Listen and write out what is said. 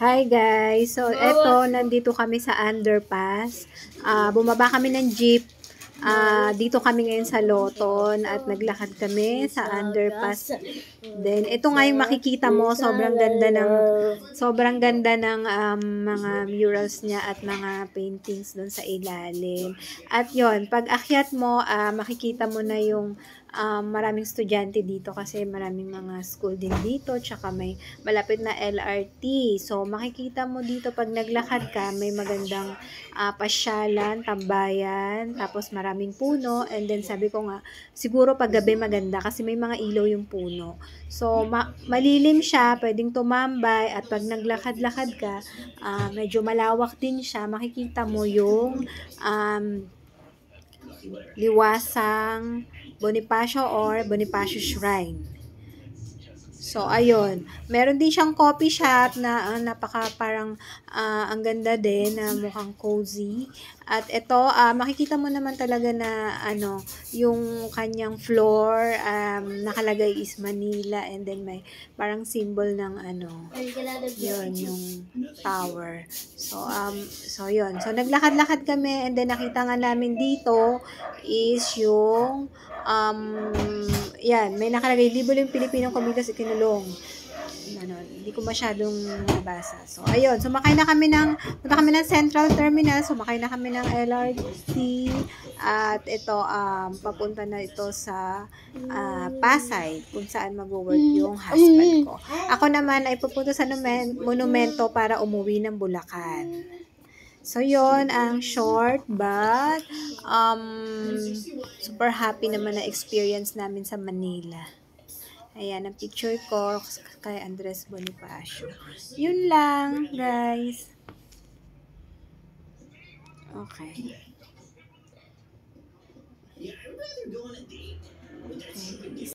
Hi guys! So, eto, nandito kami sa underpass. Bumaba kami ng jeep. Dito kami ngayon sa Loton at naglakad kami sa underpass. Then, ito nga yung makikita mo, sobrang ganda ng mga murals niya at mga paintings doon sa ilalim. At yon, pag akyat mo, makikita mo na yung maraming estudyante dito kasi maraming mga school din dito, tsaka may malapit na LRT. So, makikita mo dito pag naglakad ka, may magandang pasyalan, tambayan, tapos maraming puno, and then sabi ko nga, siguro pag gabi maganda kasi may mga ilaw yung puno. So, malilim siya, pwedeng tumambay, at pag naglakad-lakad ka, medyo malawak din siya, makikita mo yung Liwasang Bonifacio or Bonifacio Shrine. So, ayun. Meron din siyang coffee shop na napaka parang ang ganda din na mukhang cozy. At ito, makikita mo naman talaga na yung kanyang floor, nakalagay is Manila, and then may parang symbol ng yun, yung tower. So yun. So, naglakad-lakad kami, and then nakita nga namin dito is yung yan, may nakalagay, libo yung Pilipinong kumilos ikinulong. Hindi ko masyadong nabasa. So, ayun. Sumakay na kami punta kami ng Central Terminal. Sumakay na kami ng LRT. At ito, papunta na ito sa Pasay, kung saan mag-work yung husband ko. Ako naman ay pupunta sa monumento para umuwi ng Bulacan. So, yon ang short but super happy naman na experience namin sa Manila. Ayan, ang picture ko kay Andres Bonifacio. Yun lang, guys. Okay. Okay.